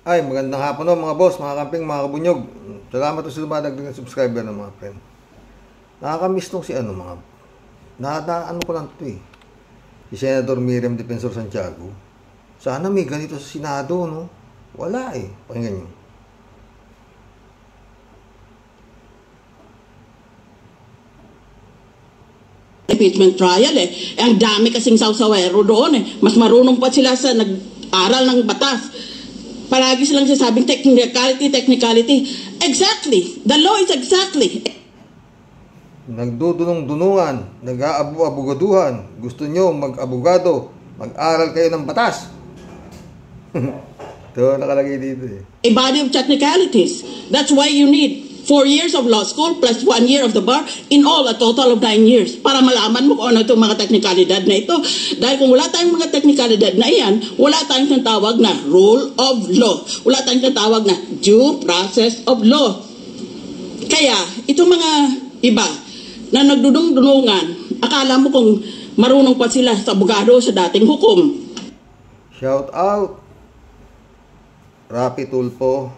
Ay, magandang hapon no, mga boss, mga kamping, mga kabunyog. Salamat sa dumadagdag ng subscriber ng mga friend. Nakakamiss nung si mga ano ko lang ito eh. Si Senator Miriam Defensor Santiago. Sana may ganito sa Senado, no? Wala eh. Pakinggan nyo. Impeachment trial eh. Ang dami kasing sawsawero doon eh. Mas marunong pa sila sa nag-aral ng batas. Palagi silang sasabing technicality. Exactly. The law is exactly. Nagdudunong-dunungan, nag-aabu-abugaduhan. Gusto nyo mag-abogado, mag-aral kayo ng batas. Ito nakalagay dito eh. A body of technicalities. That's why you need 4 years of law school plus 1 year of the bar, in all, a total of 9 years. Para malaman mo kung ano itong mga teknikalidad na ito. Dahil kung wala tayong mga teknikalidad na iyan, wala tayong tinatawag na rule of law. Wala tayong tinatawag na due process of law. Kaya, itong mga iba na nagdudung-dunungan, akala mo kung marunong pa sila sa abogado sa dating hukom. Shout out Rapi Tulfo,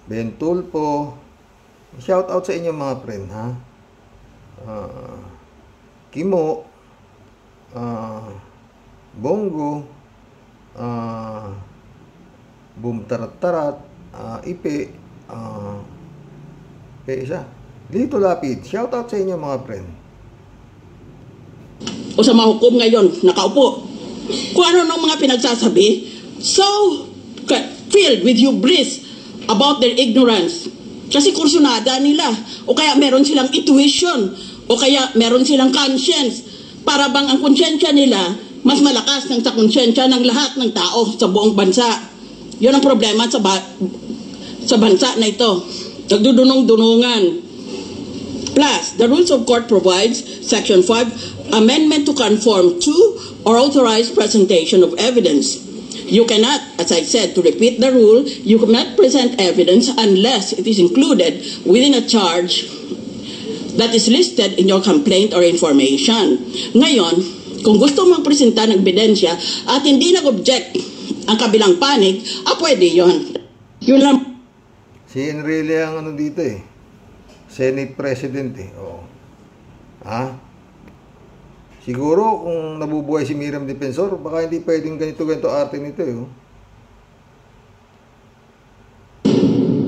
Ben Tulfo. Shout out sa inyo mga friend, ha? Kimo, Bongo, Boom Tarat-Tarat, Ipe, isa. Lito Lapid. Shout out sa inyo mga friend. O sa mga hukom ngayon, nakaupo. Kung ano nung mga pinagsasabi, so filled with hubris about their ignorance. Kasi kursunada nila. O kaya meron silang intuition. O kaya meron silang conscience. Para bang ang konsyensya nila mas malakas ng sa konsyensya ng lahat ng tao sa buong bansa. Yun ang problema sa bansa na ito. Nagdudunong-dunungan. Plus, the Rules of Court provides, Section 5, amendment to conform to or authorize presentation of evidence. You cannot, as I said, to repeat the rule, you cannot present evidence unless it is included within a charge that is listed in your complaint or information. Ngayon, kung gusto mong presenta ng ebidensya at hindi nag-object ang kabilang panig, pwede yun. Yun lang. Si Enrile ang dito eh. Senate President eh. Oo. Ha? Siguro kung nabubuhay si Miriam Defensor, baka hindi pwedeng ganito arte nito eh.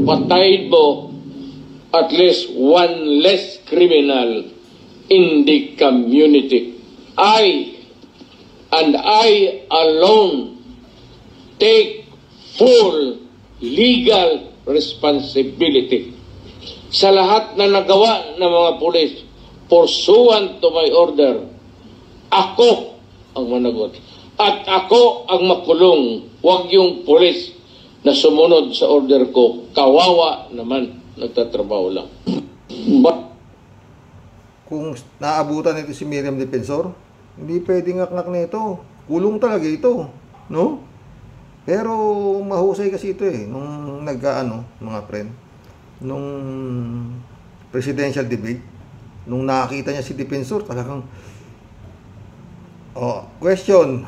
Patayin mo at least one less criminal in the community. I alone take full legal responsibility sa lahat na nagawa ng mga pulis pursuant to my order. Ako ang managot. At ako ang makulong. Huwag yung pulis na sumunod sa order ko. Kawawa naman. Nagtatrabaho lang. Kung naabutan nito si Miriam Defensor, hindi pwedeng ngak-ngak nito. Kulong talaga ito. No? Pero mahusay kasi ito eh. Nung mga friend, nung presidential debate, nung nakakita niya si Defensor, talagang question,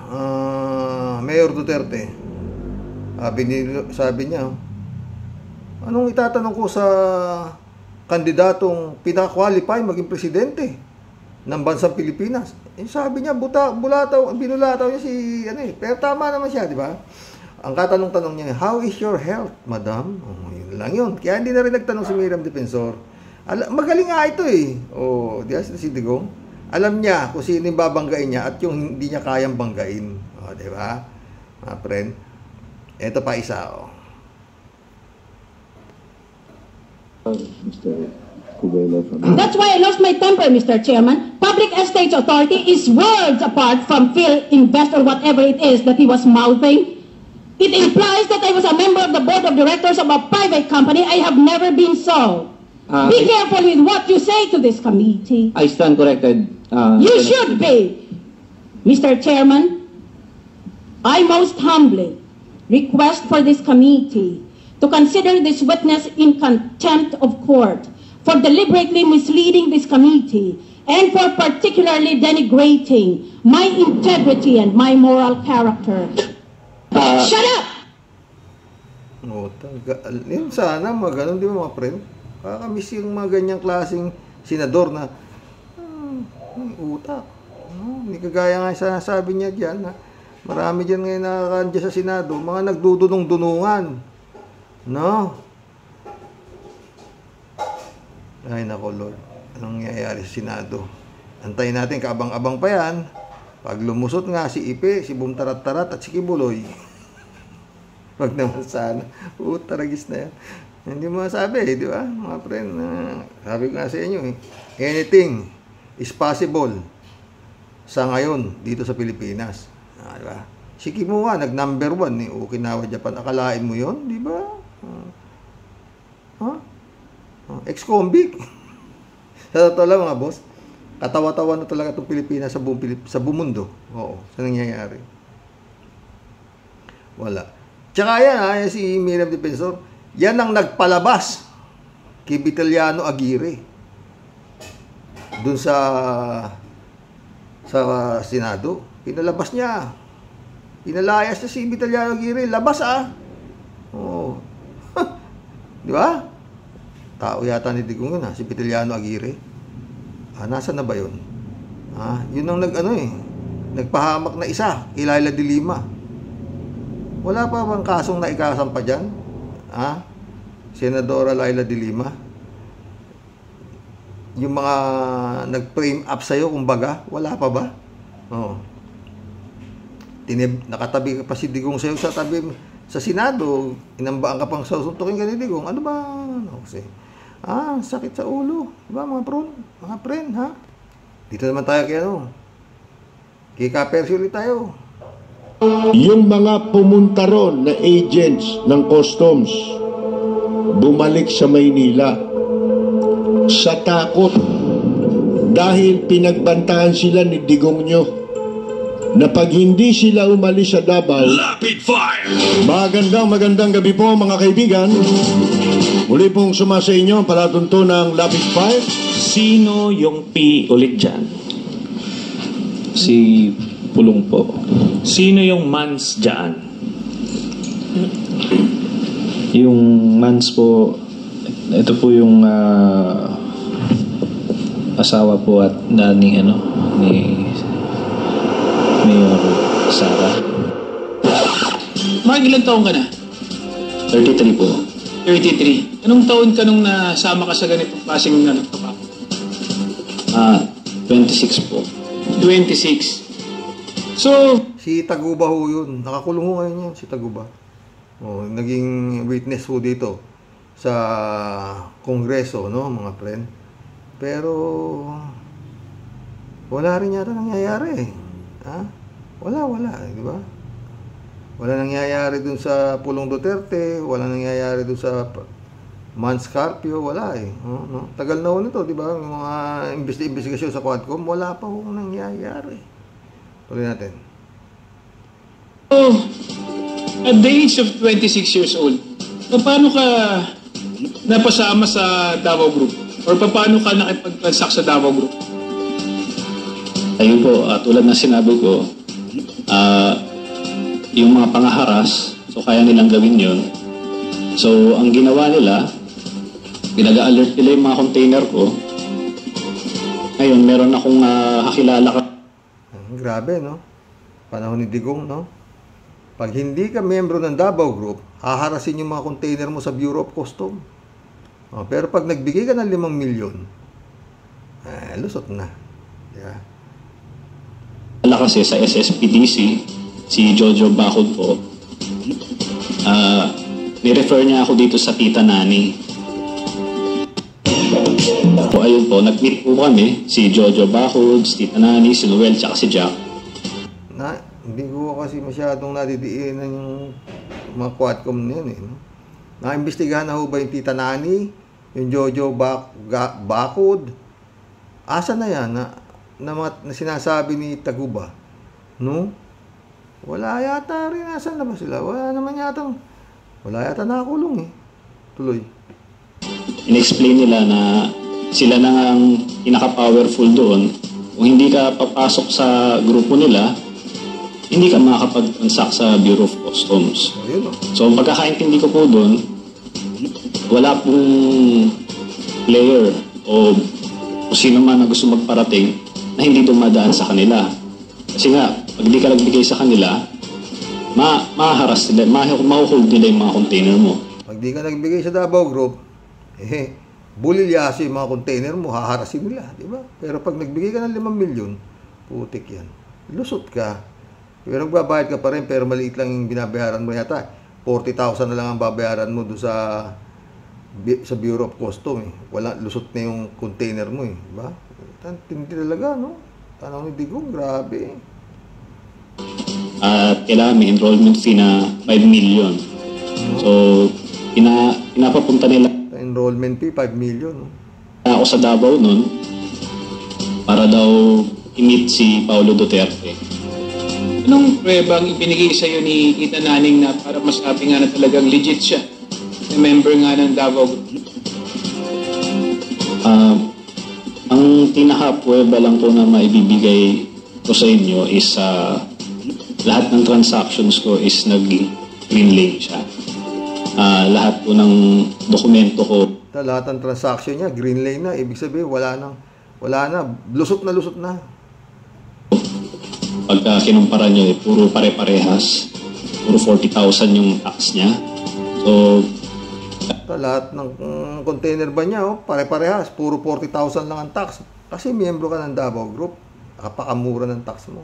Mayor Duterte. Sabi niya, anong itatanong ko sa kandidatong pinaka-qualify maging presidente ng bansang Pilipinas? Sabi niya, binulataw niya si pero tama naman siya, di ba? Ang katanong-tanong niya, how is your health, madam? Yun lang yun. Kaya hindi na rin nagtanong si Miriam Defensor. Magaling nga ito eh. Di ba si Digong? Alam niya kung sino yung babanggain niya at yung hindi niya kayang banggain. Di ba? Mga friend. Ito pa isa. That's why I lost my temper, Mr. Chairman. Public Estates Authority is worlds apart from Phil Invest or whatever it is that he was mouthing. It implies that I was a member of the board of directors of a private company. I have never been so. Be careful with what you say to this committee. I stand corrected. You should be. Mr. Chairman, I most humbly request for this committee to consider this witness in contempt of court for deliberately misleading this committee and for particularly denigrating my integrity and my moral character. Shut up! Yun sana, mga ganun, di ba mga friend? Kakamiss yung mga ganyang klaseng senador na may utak. Hindi kagaya nga sa sabi niya dyan, ha? Marami dyan ngayon nakakandya sa Senado, mga nagdudunong-dunungan. No? Ay nako Lord, anong nangyayari sa Senado? Antayin natin, kaabang-abang pa yan. Pag lumusot nga si Ipe, si Bumtarat-Tarat at si Kibuloy. Wag naman sana. Taragis na yan. Hindi mo masabi, di ba? Mga friend, sabi ko nga sa inyo, anything is possible sa ngayon dito sa Pilipinas. Di ba? Si Kimo nga, nag-number 1 Okinawa, Japan. Akalain mo yon, di ba? Ex-convict. Sa totoo lang mga boss, katawa-tawa na talaga itong Pilipinas sa buong mundo. Oo, sa nangyayari. Wala. Tsaka yan, si Miriam Defensor, yan ang nagpalabas kay Vitaliano Aguirre dun sa Senado. Pinalabas niya. Pinalayas niya si Vitaliano Aguirre. Labas Oo. Di ba? Tao yata ni Digong yun si Vitaliano Aguirre. Nasaan na ba yun? Yun ang nagpahamak na isa, kay Laila de Lima. Wala pa bang kasong naikasampa dyan? Senadora Laila de Lima? Yung mga nag-frame up sa'yo, kumbaga, wala pa ba? Nakatabi ka pa si Digong sa'yo sa tabi sa Senado, inambaan ka pang susuntukin ka ni Digong. Ano ba? Kasi, sakit sa ulo. Diba mga friend, Dito naman tayo kay Kapersi ulit tayo. Yung mga pumunta ron na agents ng customs bumalik sa Maynila sa takot dahil pinagbantaan sila ni Digong nyo na pag hindi sila umalis sa Davao, Rapid Fire! Magandang gabi po mga kaibigan. Muli pong sumasa inyo ang palatuntunang Rapid Fire. Sino yung P ulit dyan? Si Pulong po. Sino yung Mans dyan? Yung Mans po, ito po yung asawa po at ni Mayor Sara. Mark, ilang taon ka na? 33 po. 33. Anong taon ka nung nasama ka sa ganitong klaseng trabaho? 26 po. 26. So, si Taguba ho yun. Nakakulong ho ngayon yan, si Taguba. Naging witness ho dito sa Kongreso, mga friend. Pero, wala rin yata nangyayari. Wala, di ba? Wala nangyayari dun sa Pulong Duterte, wala nangyayari dun sa Mans Carpio, wala Tagal na ho nito, di ba? Yung mga investigasyon sa Quadcom, wala pa ho nangyayari. Tuloy natin. At the age of 26 years old, paano ka napasama sa Davao Group? Or paano ka nakipag-transact sa Davao Group? Ayun po, tulad na sinabi ko, yung mga pangaharas, so kaya nilang gawin yun. So, ang ginawa nila, pinag-alert nila yung mga container ko. Ngayon, meron akong kakilala ka. Grabe, Panahon ni Digong, Pag hindi ka membro ng Davao Group, haharasin yung mga container mo sa Bureau of Customs. Pero pag nagbigay ka ng 5 milyon, lusot na. Yeah. Kasi sa SSPDC, si Jojo Bacod po, ni-refer niya ako dito sa Tita Nani. So, ayun po, nag-meet po kami, si Jojo Bacod, si Tita Nani, si Noel, tsaka si Jack. Hindi ko kasi masyadong nadidiinan yung mga Quadcom na yun. Naimbestigahan na ho ba yung Tita Nani, yung Jojo Bacod? Asa na yan na sinasabi ni Taguba? Wala yata rin. Asan na ba sila? Wala yata nakakulong Tuloy. In-explain nila na sila na ang pinaka-powerful doon. Kung hindi ka papasok sa grupo nila, hindi ka makakapag-transact sa Bureau of Customs. Ayun, So, ang pagkakaintindi ko po doon, wala pong player o kung sino man na gusto magparating na hindi dumadaan sa kanila. Kasi nga, pag di ka nagbigay sa kanila, mahaharas nila, mahuhold nila yung mga container mo. Pag di ka nagbigay sa Davao Group, bulilyaso yung mga container mo, haharasin nila, di ba? Pero pag nagbigay ka ng 5 milyon, putik yan. Lusot ka. Pero nagbabayad ka pa rin, pero maliit lang yung binabayaran mo yata. 40,000 na lang ang babayaran mo doon sa Bureau of Customs. Wala, lusot na yung container mo, di ba? Tindi talaga, no? Tanaw ni Digong, grabe. At kailangan may enrollment fee na 5 million. So, pinapapunta nila Enrollment fee, 5 million. No? ako sa Davao nun para daw i-meet si Paulo Duterte. Anong prueba ang ibinigay sa iyo ni Tita Naning na para masabi nga na talagang legit siya? Na member nga ng Davao Group. Ang pinaka-prueba lang po na maibibigay ko sa inyo is lahat ng transactions ko is nag-green lane siya. Lahat po ng dokumento ko. Lahat ng transaction niya, green lane na. Ibig sabihin, wala na. Lusot na. Pagka kinumpara nyo, puro pare-parehas. Puro 40,000 yung tax niya. So, lahat ng container ba niya, pare-parehas. Puro 40,000 lang ang tax. Kasi miyembro ka ng Davao Group. Kapakamura ng tax mo.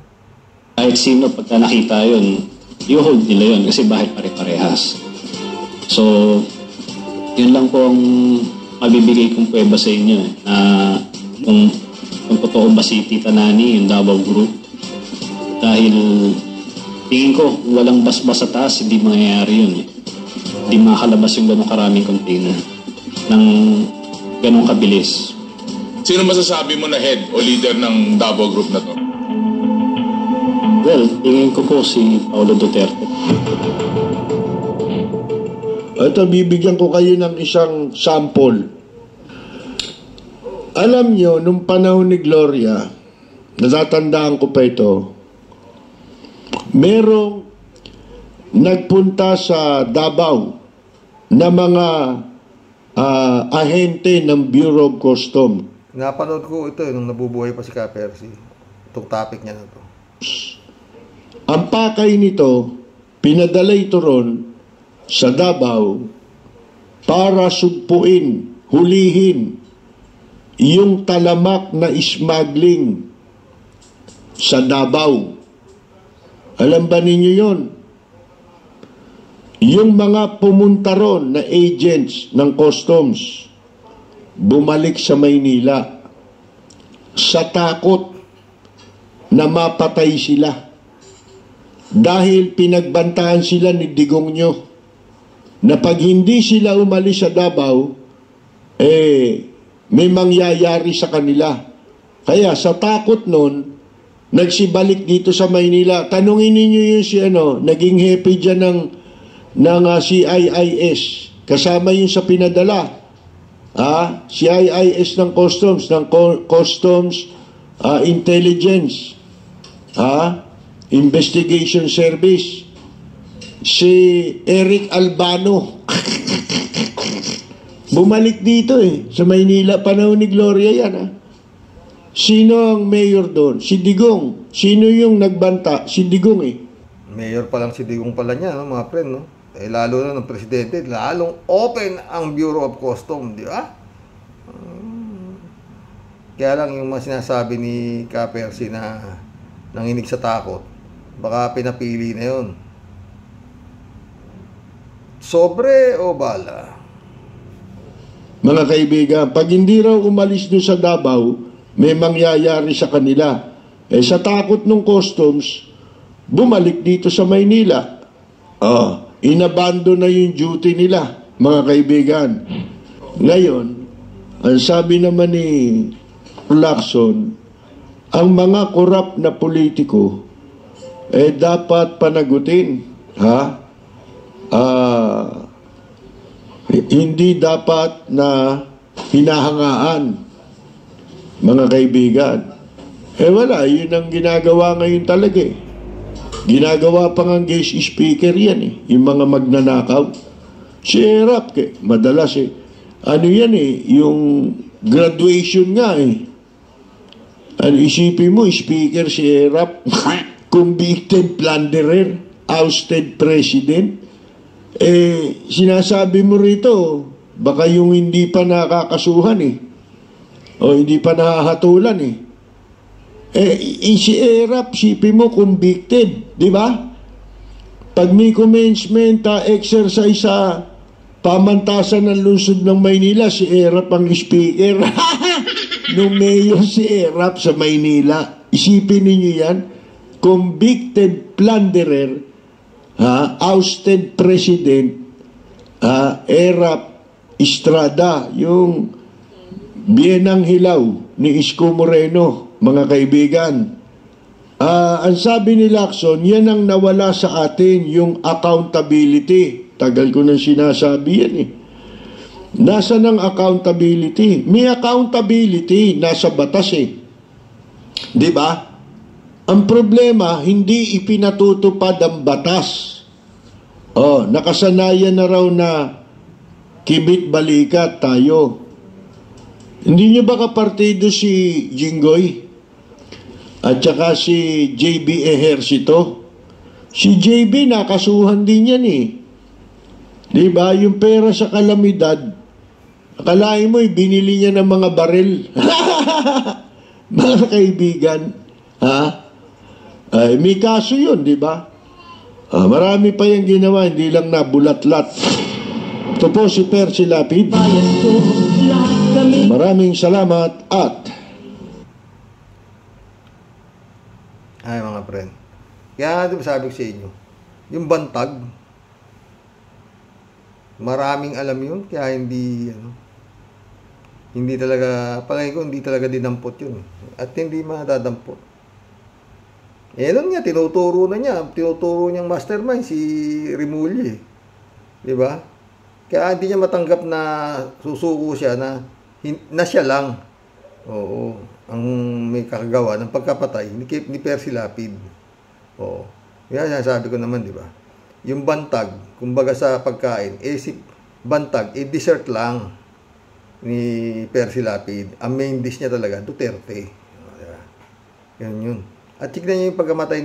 Kahit sino, pagka nakita yun, i-hold nila yun kasi bakit pare-parehas. So, yun lang po ang mabibigay kong prueba sa inyo na kung totoo ba si Tita Nani, yung Davao Group. Dahil tingin ko, walang basbas sa taas, hindi mangyayari yun. Hindi makakalabas yung ganong karaming container ng ganong kabilis. Sino masasabi mo na head o leader ng Davao Group na to? Well, tingin ko po si Paulo Duterte. Ito, bibigyan ko kayo ng isang sample. Alam nyo, nung panahon ni Gloria, natatandaan ko pa ito, merong nagpunta sa Davao na mga ahente ng Bureau of Customs. Napanood ko ito nung nabubuhay pa si Ka-Percy. Itong topic niya na to. Ang pakay nito, pinadala ito ron sa Davao para sugpuin, hulihin yung talamak na smuggling sa Davao. Alam ba ninyo yon? Yung mga pumunta ron na agents ng customs bumalik sa Maynila sa takot na mapatay sila dahil pinagbantaan sila ni Digong nyo na pag hindi sila umalis sa Davao, may mangyayari sa kanila. Kaya sa takot nun, nagsibalik dito sa Maynila. Tanungin ninyo yung naging hepe dyan ng CIIS. Kasama yun sa pinadala. CIIS ng Customs, Customs Intelligence. Investigation Service. Si Eric Albano. Bumalik dito sa Maynila, panahon ni Gloria yan. Sino ang mayor doon? Si Digong. Sino yung nagbanta? Si Digong Mayor pa lang si Digong pala niya, no, mga friend, no? Lalo na ng presidente, lalong open ang Bureau of Customs, di ba? Kaya lang yung mga sinasabi ni Ka-Percy na nanginig sa takot, baka pinapili na yun. Sobre o bala? Mga kaibigan, pag hindi raw umalis doon sa Davao, may mangyayari sa kanila. Sa takot ng customs, bumalik dito sa Maynila. Inabando na yung duty nila, mga kaibigan. Ngayon, ang sabi naman ni Lacson, ang mga korap na politiko dapat panagutin. Hindi dapat na hinahangaan, mga kaibigan. Wala, yun ang ginagawa ngayon talaga. Ginagawa pa ng guest speaker yan eh, yung mga magnanakaw. Si Erap, madalas ano yan yung graduation nga Ano, isipin mo, speaker si Erap, convicted plunderer, ousted president. Sinasabi mo rito, baka yung hindi pa nakakasuhan o hindi pa nahahatulan si Erap, isipin mo, convicted, di ba? Pag may commencement exercise sa pamantasan ng lungsod ng Maynila, si Erap ang speaker. Nung mayor si Erap sa Maynila, isipin ninyo yan, convicted plunderer, ousted president, Erap Estrada, yung biyenang hilaw ni Isko Moreno, mga kaibigan. Ang sabi ni Lacson, yan ang nawala sa atin, yung accountability. Tagal ko nang sinasabi yan Nasa ng accountability? May accountability, nasa batas Di ba? Ang problema, hindi ipinatutupad ang batas. Nakasanayan na raw na kibit-balikat tayo. Hindi nyo ba kapartido si Jinggoy? At saka si JB Ejercito? Si JB nakasuhan din yan Di ba? Yung pera sa kalamidad, akalain mo binili niya ng mga baril. Mga kaibigan, may kaso yun, di ba? Marami pa yung ginawa, hindi lang nabulat-lat. Ito po si Percy Lapid. Maraming salamat at ay mga friend. Kaya nga sabi ko sa inyo, yung bantag, maraming alam yun, kaya hindi talaga, palagi ko hindi talaga dinampot yun. At hindi madadampot. Nun nga, tinuturo niyang mastermind si Rimulye. Di ba? Kaya hindi niya matanggap na susuko siya na siya lang. Oo. Ang may kakagawa ng pagkapatay ni Percy Lapid. Oo. Kaya sabi ko naman, di ba? Yung bantag, kumbaga sa pagkain, si bantag, dessert lang ni Percy Lapid. Ang main dish niya talaga, Duterte. Diba? Yun. At tignan niyo yung pagkamatay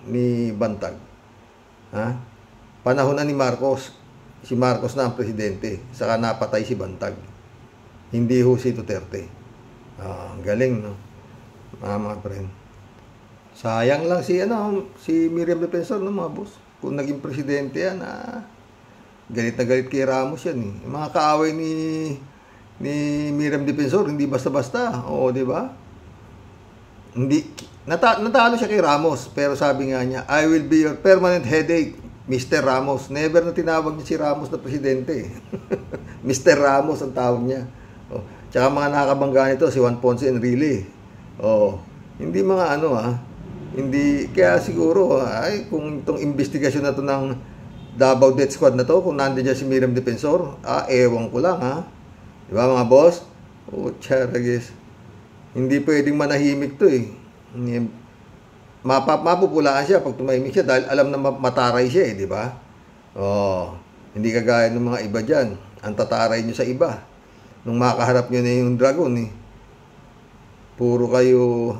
ni Bantag. Panahon na ni Marcos. Si Marcos na ang presidente. Saka napatay si Bantag. Hindi ho si Duterte. Galing, no? Mga friend. Sayang lang si Miriam Defensor, no, mga boss. Kung naging presidente yan, galit na galit kay Ramos yan. Yung mga kaaway ni Miriam Defensor, hindi basta-basta. Oo, di ba? Natalo siya kay Ramos, pero sabi nga niya, I will be your permanent headache, Mr. Ramos. Never na tinawag niya si Ramos na presidente. Mr. Ramos ang tawag niya. Tsaka mga nakakabangga nito, si Juan Ponce Enrile. Hindi mga hindi, kaya siguro, kung itong investigasyon na to ng Davao Death Squad na to, kung nandiyan si Miriam Defensor, ewan ko lang, Di ba mga boss? Charagis. Hindi pwedeng manahimik to Mapupulaan siya pag tumahimik siya dahil alam na mataray siya di ba? Hindi kagaya ng mga iba dyan. Ang tataray nyo sa iba. Nung makaharap nyo na yung dragon puro kayo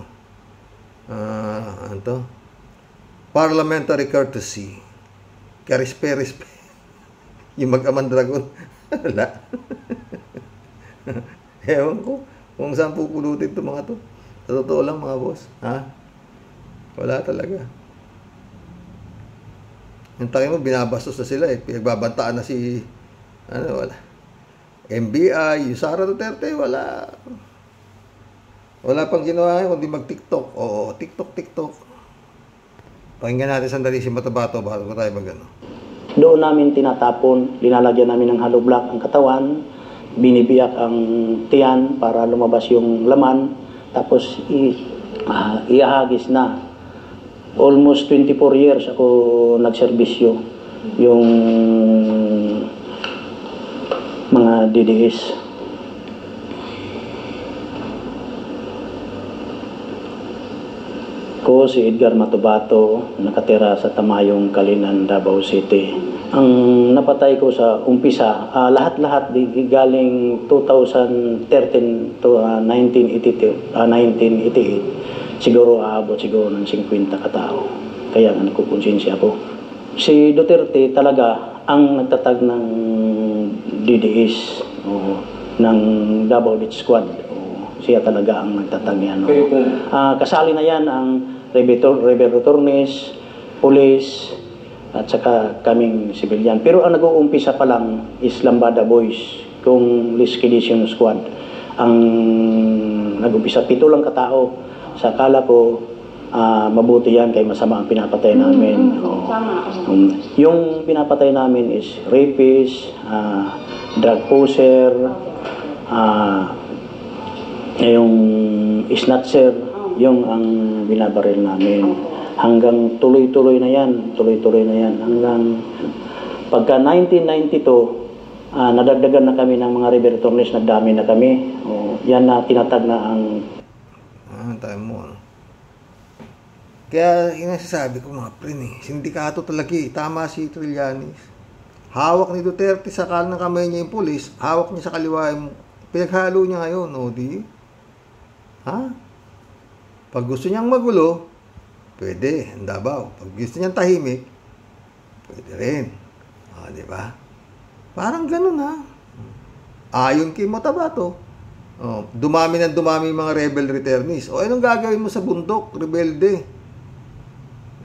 parliamentary courtesy. Karispe. Yung mag-amang dragon. Wala. Ewan ko kung saan pupulutin ito mga to. Sa totoo lang mga boss. Wala talaga. Yung tayo mo, binabastos na sila Pinagbabantaan na si wala. MBI, yung Sara Duterte, wala. Wala pang ginawa kundi mag-TikTok. TikTok. Pakinggan natin sandali si Matabato bago tayo mag-ano. Doon namin tinatapon, linalagyan namin ng hollow block ang katawan, binibiyak ang tiyan para lumabas yung laman, tapos iahagis na. Almost 24 years ako nagserbisyo yung mga DDS. Ako si Edgar Matubato, nakatira sa Tamayong, Kalinan, Davao City. Ang napatay ko sa umpisa, lahat-lahat galing 2013 to 1988, siguro aabot siguro ng 50 katao. Kaya nga nagkukonsensya ako. Si Duterte talaga ang nagtatag ng DDS, ng Davao Death Squad. Siya talaga ang nagtatag niya. Kasali na yan ang Rebertornes, Police, at saka kaming civilian. Pero ang nag-uumpisa pa lang is Lambada Boys, kung Liquidation Squad. Ang nag-umpisa, 7 lang katao. Sa akala ko, mabuti yan kay masama ang pinapatay namin. Yung pinapatay namin is rapist, drug poser, yung snatcher, yung ang binabaril namin. Hanggang tuloy-tuloy na yan. Hanggang pagka 1992, nadagdagan na kami ng mga Rebertornes, nagdami na kami. Yan na tinatag na ang... tayo mo. Kaya inasasabi ko mga pre, sindikato talaga Tama si Trillanes. Hawak ni Duterte sa kanang kamay niya yung pulis, hawak niya sa kaliwa yung pinaghalo niya ngayon, di? Pag gusto niyang magulo, pwede, ang Davao. Pag gusto niyang tahimik, pwede rin. Di ba? Parang ganun, Ayon kay Matabato, dumami ng dumami mga rebel returnees. Anong gagawin mo sa bundok, rebelde?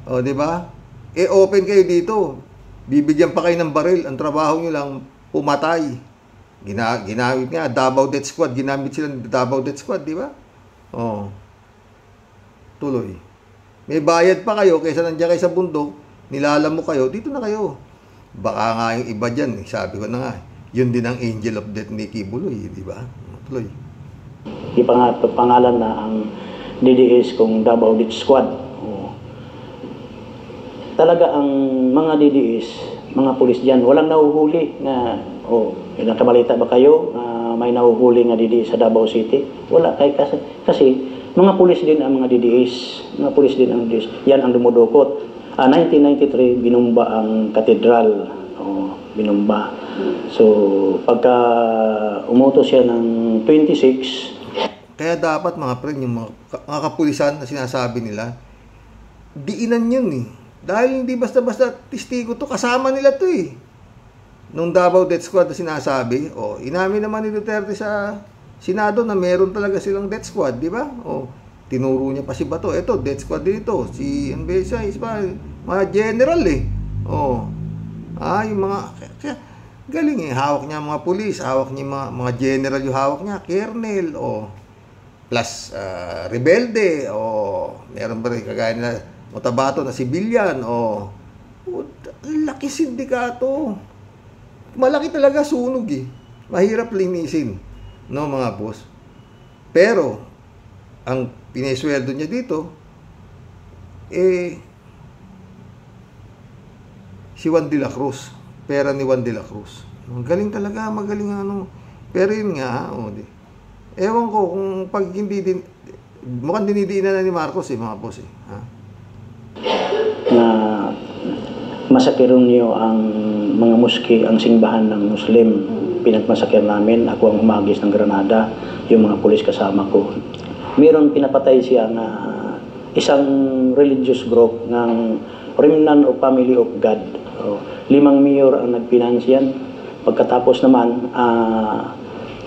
Di ba? Open kayo dito. Bibigyan pa kayo ng baril. Ang trabaho niyo lang, pumatay. Ginamit nga, Davao Death Squad. Ginamit sila ng Davao Death Squad, di ba? Tuloy. May bayad pa kayo kaysa nandiyan kayo sa bundok, nilalam mo kayo, dito na kayo. Baka nga yung iba dyan, sabi ko na nga, yun din ang angel of death ni Kibuloy, di ba? Tuloy. Pangalan na ang DDS kung Davao Death Squad. Talaga ang mga DDS, mga pulis dyan, walang nahuhuli na, nakabalita ba kayo may nahuhuli nga DDS sa Davao City? Wala, kasi mga pulis din ang mga DDS. Yan ang dumudukot. 1993, binumba ang katedral. Binumba. So, pagka umutos siya ng 26... Kaya dapat mga pre, yung mga kapulisan na sinasabi nila, diinan yun Dahil hindi basta-basta testigo to, kasama nila to Nung Davao Death Squad na sinasabi, inamin naman ni Duterte sa Senado na meron talaga silang Death Squad, di ba? Tinuro niya pa si Bato. Ito, Death Squad din ito. Si Enbesa is pa, mga general yung mga, kaya, galing hawak niya mga pulis, hawak niya mga general yung hawak niya, Kernel, plus rebelde, meron ba rin kagaya na Matabato na civilian, laki sindikato. Malaki talaga sunog Mahirap linisin, mga boss. Pero, ang pinesweldo niya dito, si Juan de la Cruz. Pera ni Juan de la Cruz. Magaling talaga, magaling Pero yun nga, ewan ko kung pag hindi din, mukhang dinidiinan na ni Marcos mga boss na masakir niyo ang mga muski, ang simbahan ng Muslim. Pinagmasakir namin, ako ang humagis ng granada, yung mga pulis kasama ko. Meron pinapatay siya na isang religious group ng Remnant of Family of God. 5 mayor ang nagpinansyan. Pagkatapos naman,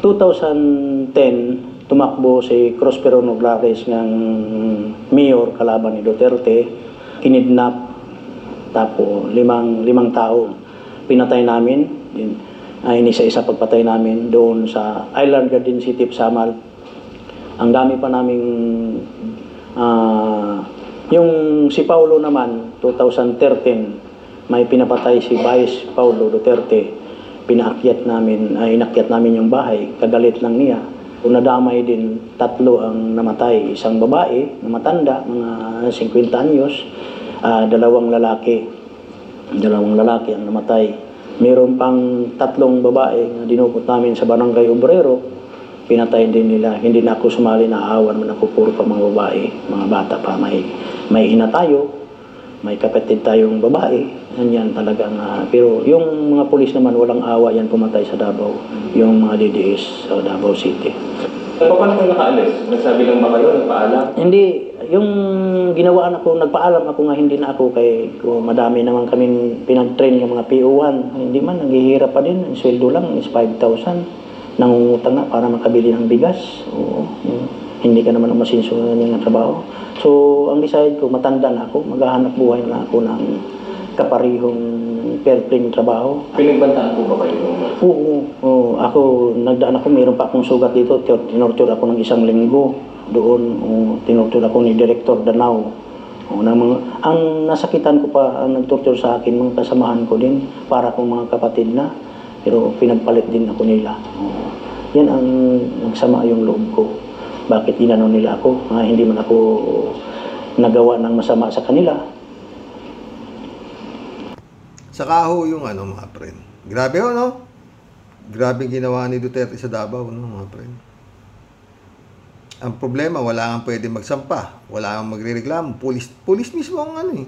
2010, tumakbo si Prospero Noglares ng mayor kalaban ni Duterte. Kinidnap, tapos limang tao pinatay namin. Inisa-isa pagpatay namin doon sa Island Garden City, Samal. Ang dami pa naming yung si Paulo naman 2013 may pinapatay si Vice Paulo Duterte. Inakyat namin yung bahay, kagalit lang niya. Kung nadamay din, 3 ang namatay, isang babae na matanda, mga 50 anyos, 2 lalaki ang namatay. Meron pang 3 babae na dinukot namin sa Barangay Obrero, pinatay din nila. Hindi na ako sumali, naawan man ako, puro pa mga babae, mga bata pa, may may ina tayo, may kapatid tayong babae, yan talagang, pero yung mga pulis naman walang awa yan pumatay sa Davao, yung mga DDS sa Davao City. Paano kayo nakaalis? Nagsabi lang ba kayo, nagpaalam? Hindi, yung ginawaan ako, nagpaalam ako nga hindi na ako kay madami naman kaming pinag-train yung mga PO1. Hindi man, naghihirap pa din, ang sweldo lang is 5,000. Nangungutang nga para makabili ng bigas. Oo, hindi ka naman umasinso ng trabaho. So, ang decide ko, matanda na ako, maghahanap buhay na ako ng kaparihong fair-playing trabaho. Pinagbantaan po ba kayo? Oo. Ako, nagdaan ako, mayroon pa akong sugat dito. Tinorture ako ng 1 linggo. Doon, tinorture ako ni Director Danao. Ang nasakitan ko pa, ang nagtorture sa akin, mga kasamahan ko din, para akong mga kapatid na. Pero pinagpalit din ako nila. Yan ang nagsama yung loob ko. Bakit inano nila ako? Hindi man ako nagawa ng masama sa kanila. Saka ho yung mga friend. Grabe ho, no? Grabe ginawa ni Duterte sa Davao, no, mga friend. Ang problema, wala kang pwede magsampa. Wala kang magrereklamo. Pulis mismo ang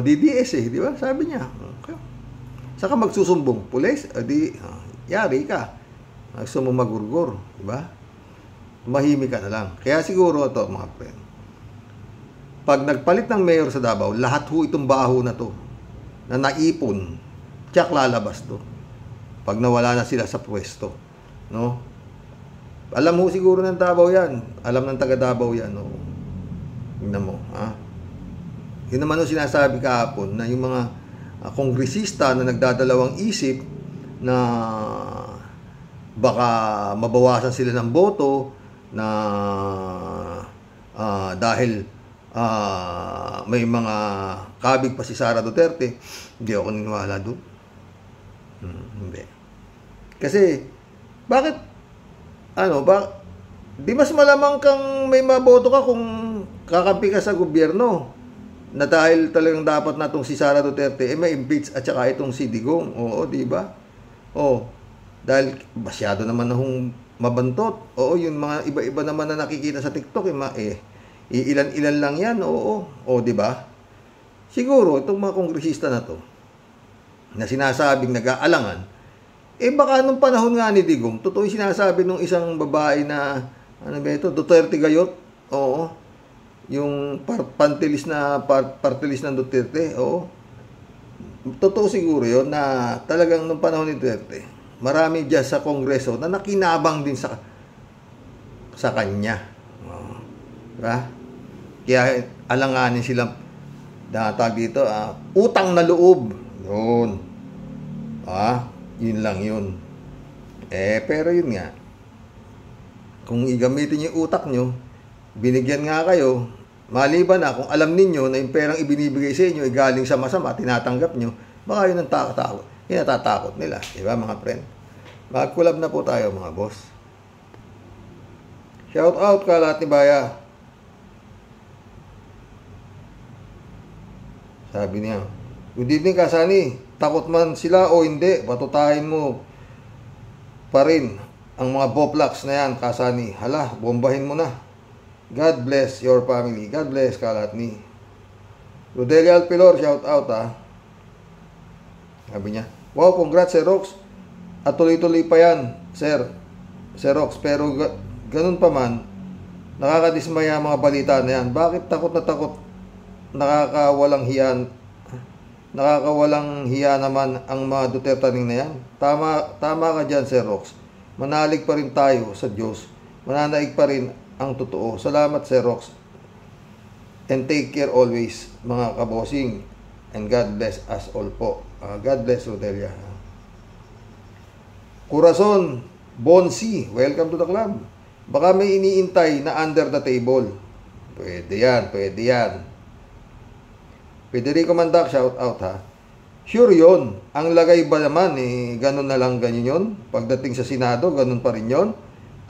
DDS di ba? Sabi niya. Okay. Saka magsusumbong. Pulis, yari ka. Gusto mo magurgur, di ba? Mahimik ka na lang. Kaya siguro ito, mga friend. Pag nagpalit ng mayor sa Davao, lahat ho itong baho na to na naipon, tiyak lalabas to pag nawala na sila sa pwesto, no? Alam mo siguro ng Davao yan, alam ng taga Davao yan, no? Tingnan mo, yun naman yung sinasabi kahapon na yung mga kongresista na nagdadalawang isip na baka mabawasan sila ng boto na dahil may mga kabig pa si Sara Duterte, hindi ako niniwala doon. Hindi. Kasi, bakit, di mas malamang kang may maboto ka kung kakampi ka sa gobyerno na dahil talagang dapat na itong si Sara Duterte, may impeach at saka itong si Digong. Oo, di ba? Dahil masyado naman na mabantot. Oo, yung mga iba-iba naman na nakikita sa TikTok, ilan-ilan lang yan, di ba? Siguro, itong mga kongresista na to, na sinasabing nag-aalangan, baka nung panahon nga ni Digong, totoo yung sinasabi nung isang babae na, Duterte Gayot, yung partilis ng Duterte, totoo siguro yun, na talagang nung panahon ni Duterte, marami dyan sa kongreso na nakinabang din sa kanya. Diba? Kaya alanganin sila tawag dito, utang na loob. Yun. Yun lang yun. Pero yun nga. Kung igamitin yung utak nyo, binigyan nga kayo, maliban na kung alam ninyo na yung perang ibinibigay sa inyo ay galing sa masama, tinatanggap nyo, baka yun ang takot. Yun natatakot nila. Diba mga friend? Mag-collab na po tayo mga boss. Shout out ka lahat ni Baya. Sabi niya, good evening Kasani, takot man sila o hindi, patutahin mo pa rin ang mga boplaks na yan, Kasani. Hala, bombahin mo na. God bless your family. God bless kalat ni Rodelia Alpilor, shout out Sabi niya, wow, congrats Sir Rox. At tuloy-tuloy pa yan, Sir Rox. Pero ganun pa man, nakakadismaya mga balita na yan. Bakit takot na takot? Nakakawalang hiya naman ang mga Dutertaning na yan. Tama ka dyan, Sir Rox. Manalig pa rin tayo sa Diyos. Mananaig pa rin ang totoo. Salamat, Sir Rox. And take care always, mga kabosing. And God bless us all po. God bless, Rodelia. Corazon Bonsi, welcome to the club. Baka may iniintay na under the table. Pwede yan. Federico Mandak, shout out Sure yun. Ang lagay ba naman, ganun na lang ganyan yun. Pagdating sa Senado, ganun pa rin yun.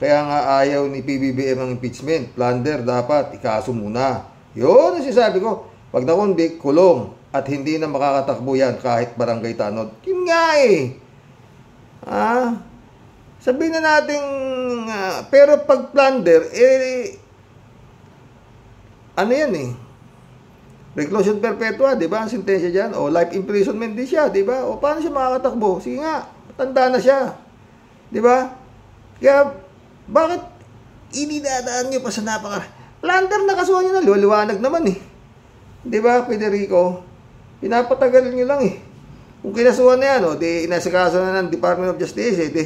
Kaya nga ayaw ni PBBM ang impeachment. Plunder, dapat ikaso muna. Yun ang sinasabi ko. Pag na-convict, kulong. At hindi na makakatakbo yan kahit barangay tanod. Yun nga sabihin na natin, pero pag plunder, ano yan reclusion perpetua, di ba? Ang sentensya dyan. O life imprisonment din siya, di ba? O paano siya makakatakbo? Sige nga, tanda na siya. Di ba? Kaya, bakit inidadaan nyo pa sa plunder na kasuhan nyo na, liwanag naman eh. Di ba, Federico? Pinapatagal nyo lang eh. Kung kinasuhan na yan, o, di inasikaso na ng Department of Justice, eh, di,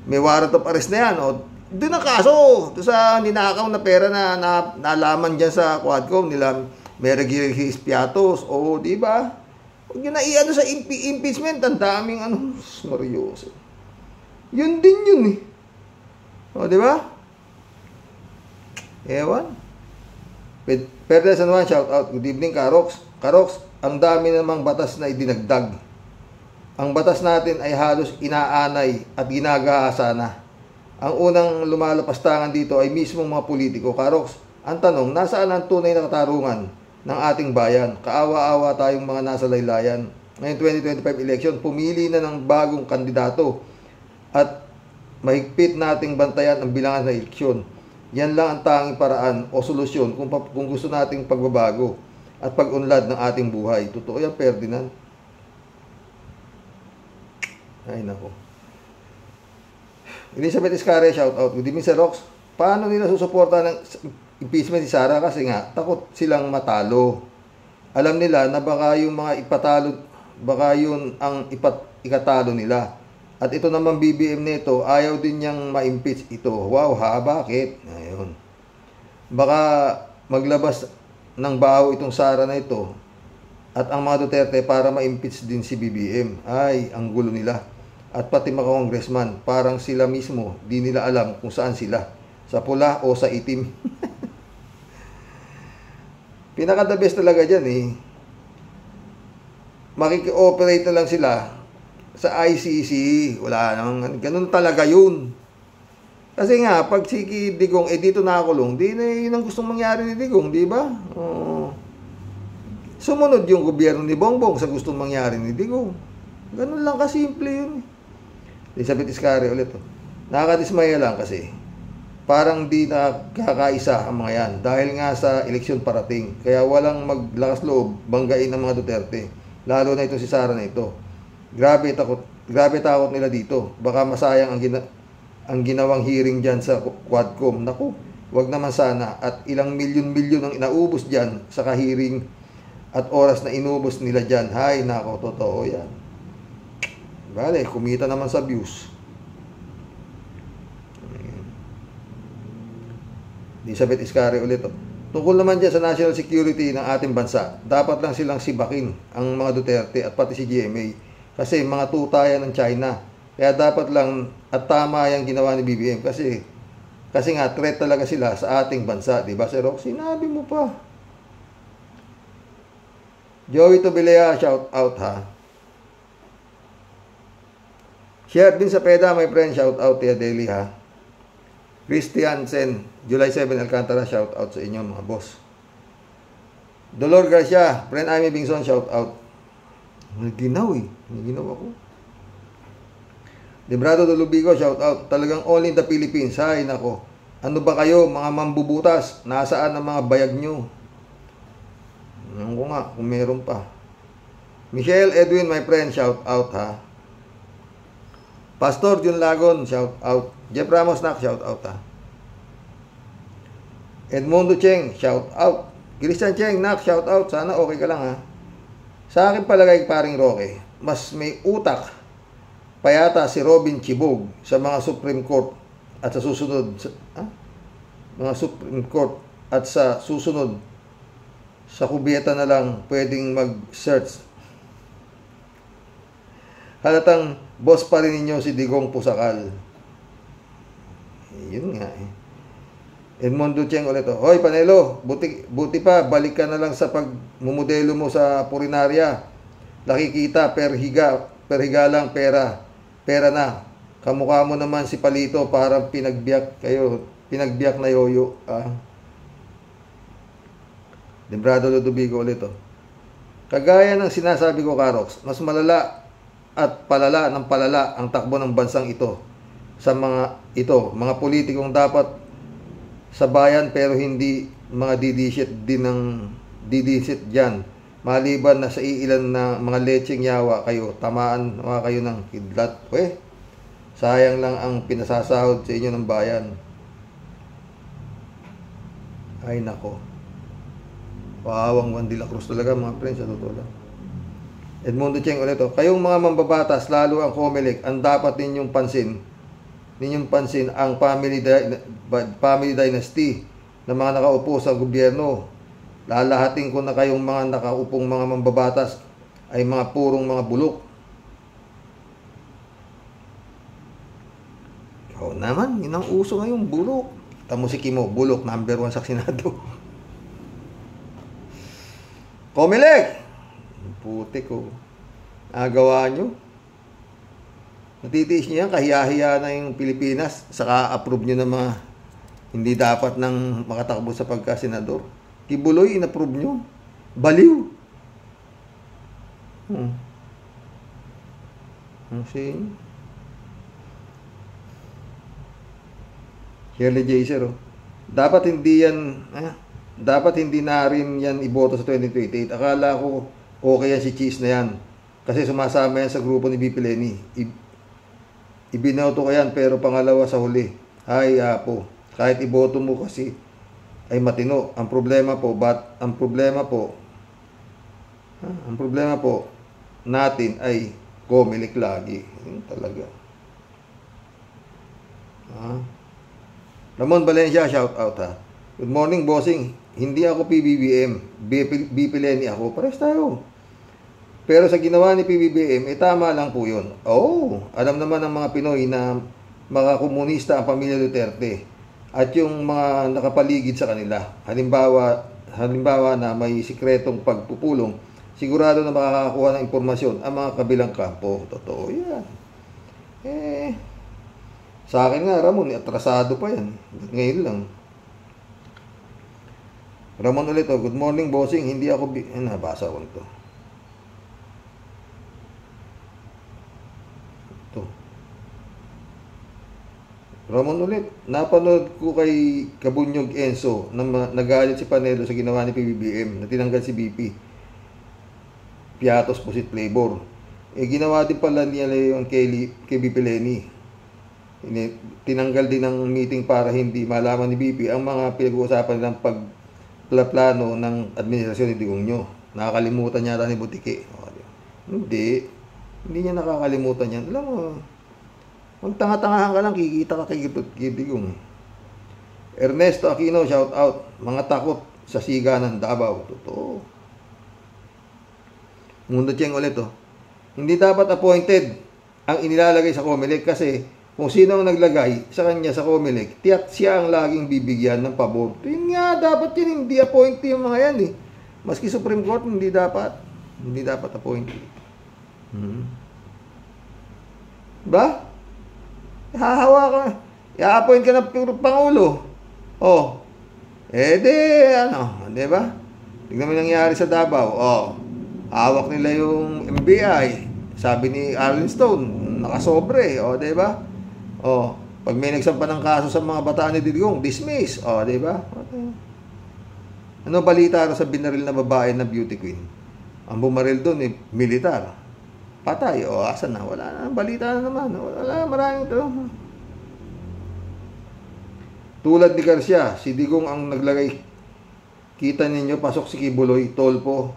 may warrant of arrest na yan, o, doon ang kaso. Doon sa ninakaw na pera na nalaman dyan sa Quadcom nila, may Regis Piatos, o, di ba? Huwag nyo na i-ano sa impeachment, ang daming ano, seryoso. Yun din yun eh. O, di ba? Ewan. Perdes San Juan, shout out. Good evening, Karox. Karox, ang dami namang batas na idinagdag. Ang batas natin ay halos inaanay at ginagahasa na. Ang unang lumalapastangan dito ay mismong mga politiko. Karox, ang tanong, nasaan ang tunay na katarungan ng ating bayan? Kaawa-awa tayong mga nasa laylayan. Ngayon 2025 election, pumili na ng bagong kandidato at mahigpit nating bantayan ang bilangan ng eleksyon. Yan lang ang tanging paraan o solusyon kung gusto nating pagbabago at pag-unlad ng ating buhay. Totoo yan, Ferdinand. Ay, nako. Elizabeth Iscare, shout out. Good evening, Sir Rox. Paano nila susuporta ng impeachment si Sara? Kasi nga, takot silang matalo. Alam nila na baka yung mga ipatalo, baka yun ang ikatalo nila. At ito naman BBM nito, ayaw din niyang ma-impeach ito. Wow ha, bakit? Ayun. Baka maglabas ng baho itong Sara na ito at ang mga Duterte para ma-impeach din si BBM. Ay, ang gulo nila. At pati mga congressman, parang sila mismo, di nila alam kung saan sila. Sa pula o sa itim. Pinaka-the best talaga dyan eh. Makiki-operate na lang sila sa ICC, wala namang, ganun talaga yun. Kasi nga, pag si Digong, dito nakakulong, di na yun ang gustong mangyari ni Digong, di ba? Sumunod yung gobyerno ni Bongbong sa gustong mangyari ni Digong. Ganun lang kasimple yun. Elizabeth Iscare ulit. Nakakadismaya lang kasi, parang di nakakaisa ang mga yan, dahil nga sa eleksyon parating. Kaya walang maglakas loob, banggain ng mga Duterte. Lalo na ito si Sara na ito. Grabe takot nila dito. Baka masayang ang ginawang hearing dyan sa Quadcom. Naku, wag naman sana. At ilang milyon-milyon ang inaubos dyan sa kahiring at oras na inubos nila dyan. Hay, nako, totoo yan. Bale, kumita naman sa views. Elizabeth Iscare ulit. Tungkol naman dyan sa national security ng ating bansa, dapat lang silang sibakin ang mga Duterte at pati si GMA. Kasi mga tutayan ng China. Kaya dapat lang at tama yung ginawa ni BBM. Kasi nga, threat talaga sila sa ating bansa. Diba, Sir Rox? Sinabi mo pa. Joey Tobilea, shout out ha. Share din sa PEDA, my friend. Shout out Tia Deli ha. Christian Sen, July 7, Alcantara. Shout out sa inyo mga boss. Dolor Garcia, friend Amy Bingson. Shout out. Naginaw eh. Naginaw ako. Librado de Lubigo, shout out. Talagang all in the Philippines. Hay, nako. Ano ba kayo, mga mambubutas? Nasaan ang mga bayag nyo? Ano ko nga, kung meron pa. Michelle Edwin, my friend, shout out ha. Pastor Jun Lagon, shout out. Jeff Ramos, shout out ha. Edmundo Cheng, shout out. Christian Cheng, shout out. Sana okay ka lang ha. Sa akin palagay, paring Roque, mas may utak payata si Robin Chibog sa mga Supreme Court at sa susunod mga Supreme Court at sa susunod sa kubyeta na lang pwedeng mag-search. Halatang boss pa rin ninyo si Digong Pusakal. Yun nga eh. Edmundo Cheng ulit. Hoy Panelo, buti pa, balik ka na lang sa pagmumodelo mo sa purinarya. Nakikita, per higa lang, pera na. Kamukha mo naman si Palito, parang pinagbiyak na yoyo. Librado Ludovico ulit. Kagaya ng sinasabi ko, Karox, mas malala at palala ng palala ang takbo ng bansang ito sa mga politikong dapat sa bayan pero hindi mga didishit din ng didisit dyan. Maliban na sa iilan na mga lecheng yawa kayo, tamaan mga kayo ng kidlat. Sayang lang ang pinasasahod sa inyo ng bayan. Ay nako. Pawang Juan de la Cruz talaga mga friends, sa totoo lang. Edmundo Cheng ulit. Kayong mga mambabatas, lalo ang COMELEC, ang dapat ninyong pansin ang family dynasty na mga nakaupo sa gobyerno. Lalahatin ko na kayong mga nakaupong mga mambabatas ay mga purong mga bulok. Naman, yun ang uso ngayon, bulok. Tamo si Kimo, bulok, number 1 sa Senado. COMELEC! Putik ko. Nagawa nyo. Natitiis nyo yan, kahiya-hiya na yung Pilipinas. Saka approve nyo na mga hindi dapat nang makatakbo sa pagka-senador. Kibuloy, inapprove nyo. Baliw. See? Shirley Jaser, dapat hindi na rin yan iboto sa 2028. Akala ko okay yan si Cheese na yan. Kasi sumasama yan sa grupo ni BP Lenny. Ibinoto ko yan pero pangalawa sa huli. Ay apo, kahit iboto mo kasi ay matino. Ang problema po natin ay COMELEC lagi. Yun talaga. Ramon Valencia, shout out ha. Good morning, bossing. Hindi ako PBBM. BP Lenny ako. Pares tayo. Pero sa ginawa ni PBBM, tama lang po yun. Alam naman ng mga Pinoy na mga komunista ang pamilya Duterte. At yung mga nakapaligid sa kanila. Halimbawa na may sikretong pagpupulong, sigurado na makakakuha ng impormasyon ang mga kabilang kampo. Totoo yan. Sa akin nga, Ramon, atrasado pa yan. Ngayon lang. Ramon ulit, good morning, bossing. Hindi ako... nabasa ko ito. Ramon ulit, napanood ko kay Kabunyog Enzo na nagalit si Panelo sa ginawa ni PBBM na tinanggal si BP. Piatos Pusit Flavor. Ginawa din pala niya yung kay BP Lenny. Tinanggal din ng meeting para hindi malaman ni BP ang mga pinag-uusapan nilang pagplano ng administrasyon ni Digongyo. Nakakalimutan niya ni Butike. Hindi niya nakakalimutan yan. Alam mo, magtanga-tangahan ka lang, kikita ka kay Digong. Ernesto Aquino, shout out. Mga takot sa siga ng Davao. Totoo. Mundo Cheng ulit Hindi dapat appointed ang inilalagay sa COMELEC kasi kung sino ang naglagay sa kanya sa COMELEC, tiyak siya ang laging bibigyan ng pabor. Yun nga, dapat yun, hindi appointee yung mga yan Maski Supreme Court, hindi dapat appointee. Ba? Hahawa ka. I-appoint ka ng Pangulo. Di ba? Tignan mo nangyari sa Davao. Hawak nila yung MBI. Sabi ni Arlen Stone, nakasobre. Di ba? Pag may nagsampa ng kaso sa mga bataan ni Digong, dismiss. Di ba? Ano balita sa binaril na babae na beauty queen? Ang bumaril doon militar. Patay. Asan na? Wala na. Balita na naman. Wala. Maraming ito. Tulad ni Garcia, si Digong ang naglagay. Kita ninyo, pasok si Kibuloy, Tolpo,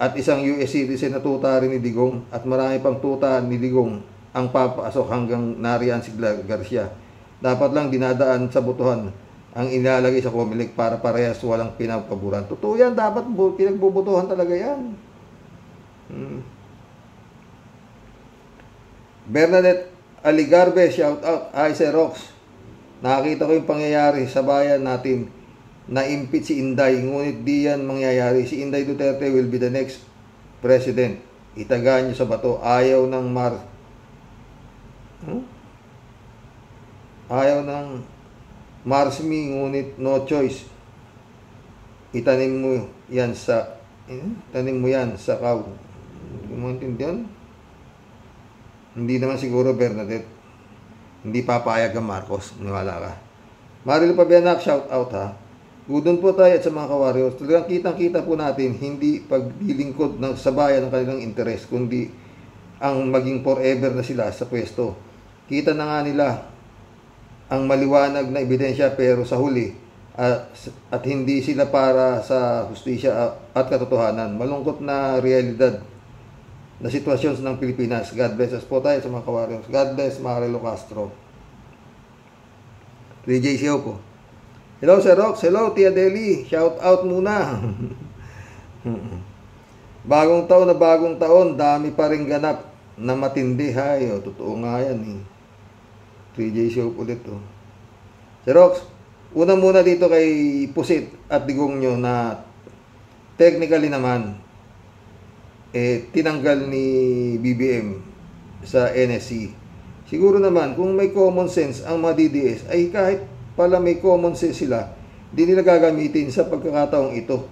at isang US citizen na tuta rin ni Digong, at marami pang tuta ni Digong ang papasok hanggang nariyan si Garcia. Dapat lang dinadaan sa botohan ang inilalagay sa COMELEC para parehas walang pinagpaburan. Totoo yan. Dapat pinagbubutuhan talaga yan. Bernadette Aligarbe, shout out. Sir Rox, nakakita ko yung pangyayari sa bayan natin. Na-impeach si Inday, ngunit di yan mangyayari. Si Inday Duterte will be the next president. Itagaan nyo sa bato. Ayaw ng Marsmi, ngunit no choice. Itanim mo yan sa kaw. Hindi mo intindihan? Hindi naman siguro, Bernadette. Hindi papayag ang Marcos. Niwala ka. Marilo Pabianak, shout out ha. Doon po tayo at sa mga ka-warriors, talagang kitang-kita po natin, hindi paglilingkod ng sabayan ng kanilang interes, kundi ang maging forever na sila sa pwesto. Kita na nga nila ang maliwanag na ebidensya, pero sa huli, at hindi sila para sa hustisya at katotohanan. Malungkot na realidad na sitwasyon ng Pilipinas. God bless us po tayo sa mga ka-warriors. God bless Marilo Castro. 3J Show po. Hello Sir Rox, hello Tia Deli, shout out muna. Bagong taon, dami pa rin ganap na matindi. Hay, totoo nga yan eh. 3J Show ulit oh. Sir Rox, una muna dito kay Pusit at Digong nyo na technically naman tinanggal ni BBM sa NSC. Siguro naman kung may common sense ang mga DDS ay kahit pala may common sense sila, di nila gagamitin sa pagkakataong ito.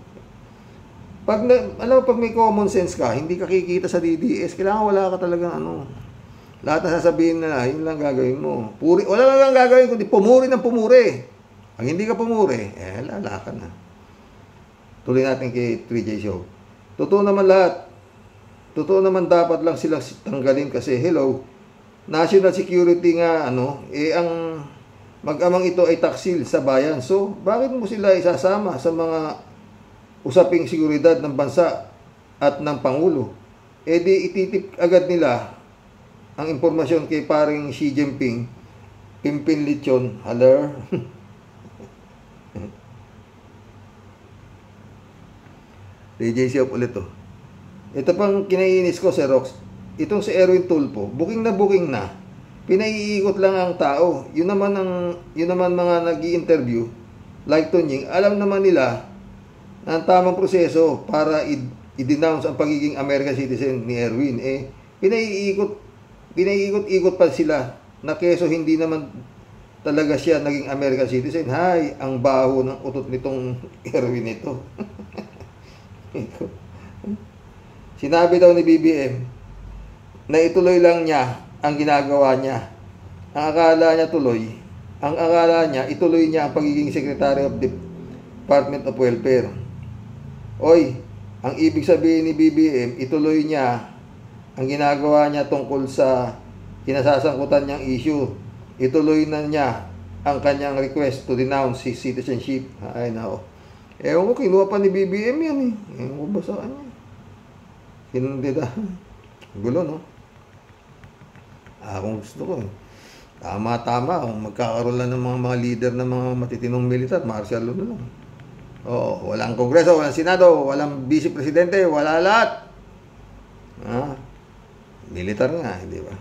Pag may common sense ka, hindi ka kikita sa DDS, kailangan wala ka talagang lahat na sasabihin na, yun lang gagawin mo. Wala lang gagawin, kundi pumuri ng pumuri. Pag hindi ka pumuri, lala ka na. Tuloy natin kay 3J Show. Totoo naman lahat. Totoo naman dapat lang silang tanggalin kasi, hello, national security nga, ang mag-amang ito ay taksil sa bayan. So, bakit mo sila isasama sa mga usaping seguridad ng bansa at ng Pangulo? Di ititip agad nila ang impormasyon kay paring Xi Jinping, Pimpin Lechon, haler. DJ Siop ulit to. Ito pang kinaiinis ko, Sir Rox. Itong si Erwin Tulfo, booking na. Pinaiikot lang ang tao. Yun naman mga nag-i-interview, like Tonying, alam naman nila na ang tamang proseso para i-denounce ang pagiging American citizen ni Erwin. Pinaiikot pa sila na keso hindi naman talaga siya naging American citizen. Hay, ang baho ng utot nitong Erwin ito. Sinabi daw ni BBM na ituloy lang niya ang ginagawa niya. Ang akala niya, ituloy niya ang pagiging Secretary of the Department of Welfare. Oy, ang ibig sabihin ni BBM, ituloy niya ang ginagawa niya tungkol sa kinasasangkutan niyang issue. Ituloy na niya ang kanyang request to denounce his citizenship. Ay, nako. Ewan ko, kinuha pa ni BBM yan eh. Ewan ko ba sa kanya? Kinundida. Gulo, no? Kung gusto ko eh. Tama-tama. Kung magkakaroon lang ng mga leader ng mga matitinong militar, martial law na lang. Oo, walang kongreso, walang senado, walang vice-presidente, wala lahat. Militar nga, di ba?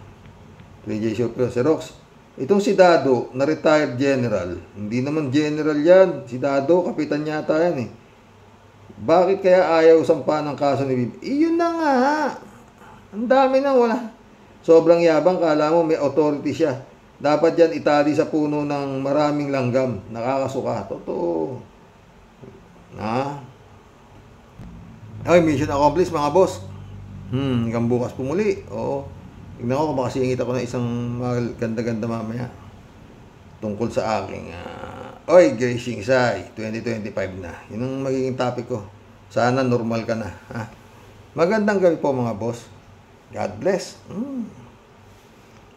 3J Show, Sir Rox. Itong si Dado, na retired general, hindi naman general yan. Si Dado, kapitan yata yan eh. Bakit kaya ayaw sampa ng kaso ni BBM? Iyon na nga. Ang dami na wala. Sobrang yabang, kala mo may authority siya. Dapat yan itali sa puno ng maraming langgam. Nakakasuka. Totoo. Ay, mission accomplished mga boss. Hanggang bukas pumuli. Oo. Tignan ko kung makasingit ako ng isang ganda-ganda mamaya. Tungkol sa aking Oy, Gracing Sai, 2025 na. Yun ang magiging topic ko. Sana normal ka na. Magandang gabi po mga boss. God bless.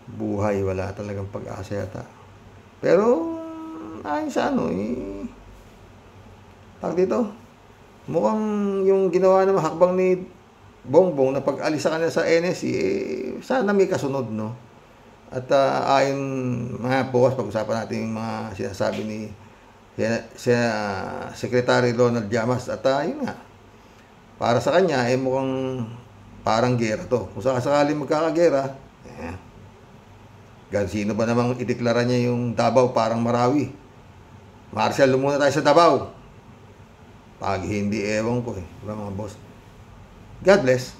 Buhay, wala talagang pag-asa yata. Pero, ayon sa dito, mukhang yung ginawa ng hakbang ni Bongbong na pag-alis sa kanila sa NSC, sana may kasunod, no? At ayon mga bukas, pag-usapan natin yung mga sinasabi ni Secretary Ronald Llamas. At yun nga, para sa kanya, mukhang parang gera to. Kung sakasakali magkakagera, sino ba namang ideklara niya yung Davao parang Marawi? Martial, lumuna tayo sa Davao. Pag hindi, ewan ko eh. Diba mga boss? God bless.